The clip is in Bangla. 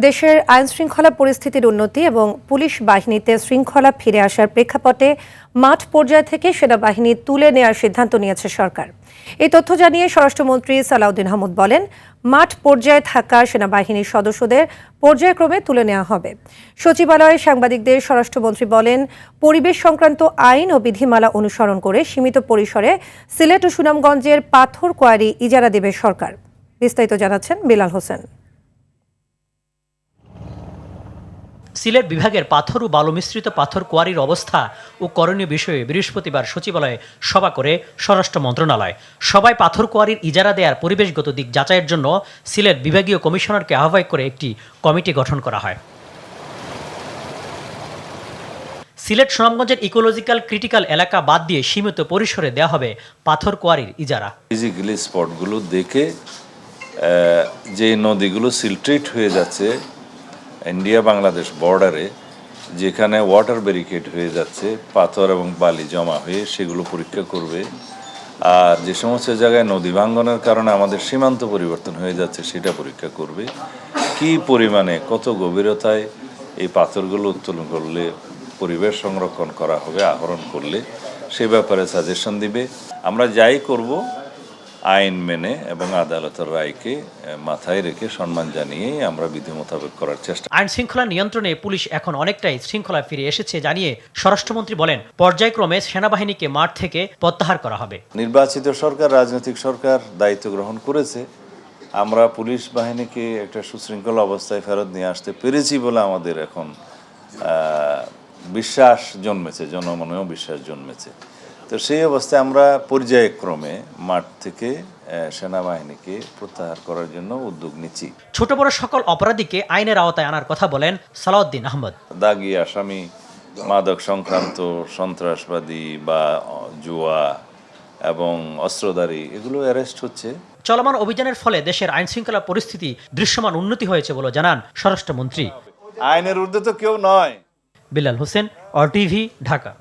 দেশের আইনশৃঙ্খলা পরিস্থিতির উন্নতি এবং পুলিশ বাহিনীতে শৃঙ্খলা ফিরে আসার প্রেক্ষাপটে মাঠ পর্যায় থেকে সেনাবাহিনী তুলে নেওয়ার সিদ্ধান্ত নিয়েছে সরকার। এই তথ্য জানিয়ে স্বরাষ্ট্রমন্ত্রী সালাউদ্দিন আহমদ বলেন, মাঠ পর্যায়ে থাকা সেনাবাহিনীর সদস্যদের পর্যায়ক্রমে তুলে নেওয়া হবে। সচিবালয়ে সাংবাদিকদের স্বরাষ্ট্রমন্ত্রী বলেন, পরিবেশ সংক্রান্ত আইন ও বিধিমালা অনুসরণ করে সীমিত পরিসরে সিলেট ও সুনামগঞ্জের পাথর কোয়ারি ইজারা দেবে সরকার। বিস্তারিত জানাচ্ছেন বিলাল হোসেন। সিলেট বিভাগের পাথর ও বালু মিশ্রিত পাথর কোয়ারির অবস্থা ও করণীয় বিষয়ে বৃহস্পতিবার সচিবালয়ে সভা করে স্বরাষ্ট্র মন্ত্রণালয়। সবাই পাথর কোয়ারির ইজারা দেওয়ার পরিবেশগত দিক যাচাইয়ের জন্য সিলেট বিভাগীয় কমিশনারকে আহ্বায়ক করে একটি কমিটি গঠন করা হয়। সিলেট সুনামগঞ্জের ইকোলজিক্যাল ক্রিটিক্যাল এলাকা বাদ দিয়ে সীমিত পরিসরে দেওয়া হবে পাথর কোয়ারির ইজারা। ফিজিক্যালি স্পটগুলো দেখে যে নদীগুলো সিলট্রেট হয়ে যাচ্ছে ইন্ডিয়া বাংলাদেশ বর্ডারে, যেখানে ওয়াটার ব্যারিকেড হয়ে যাচ্ছে, পাথর এবং বালি জমা হয়ে সেগুলো পরীক্ষা করবে। আর যে সমস্ত জায়গায় নদী ভাঙ্গনের কারণে আমাদের সীমান্ত পরিবর্তন হয়ে যাচ্ছে সেটা পরীক্ষা করবে। কি পরিমাণে কত গভীরতায় এই পাথরগুলো উত্তোলন করলে পরিবেশ সংরক্ষণ করা হবে, আহরণ করলে সে ব্যাপারে সাজেশন দিবে। আমরা যাই করব আইন মেনে এবং আদালতের রায়কে মাথায় রেখে সম্মান জানিয়ে আমরা বিধি মোতাবেক করার চেষ্টা। আইন শৃঙ্খলা নিয়ন্ত্রণে পুলিশ এখন অনেকটাই শৃঙ্খলা ফিরে এসেছে জানিয়ে স্বরাষ্ট্রমন্ত্রী বলেন, পর্যায়ক্রমে সেনাবাহিনীকে মাঠ থেকে প্রত্যাহার করা হবে। নির্বাচিত সরকার, রাজনৈতিক সরকার দায়িত্ব গ্রহণ করেছে। আমরা পুলিশ বাহিনীকে একটা সুশৃঙ্খল অবস্থায় ফেরত নিয়ে আসতে পেরেছি বলে আমাদের এখন বিশ্বাস জন্মেছে, জনমনেও বিশ্বাস জন্মেছে। তো সেই অবস্থায় আমরা পর্যায়ক্রমে মাঠ থেকে সেনাবাহিনীকে প্রত্যাহার করার জন্য উদ্যোগ নিচ্ছি। ছোট বড় সকল অপরাধীকে আইনের আওতায় আনার কথা বলেন সালাউদ্দিন আহমদ। দাগী আসামি, মাদক সংক্রান্ত, সন্ত্রাসবাদী বা জুয়া এবং অস্ত্রধারী এগুলো অ্যারেস্ট হচ্ছে। চলমান অভিযানের ফলে দেশের আইন শৃঙ্খলা পরিস্থিতি দৃশ্যমান উন্নতি হয়েছে বলে জানান স্বরাষ্ট্রমন্ত্রী। আইনের ঊর্ধ্বে তো কেউ নয়। বিলাল হোসেন, RTV, ঢাকা।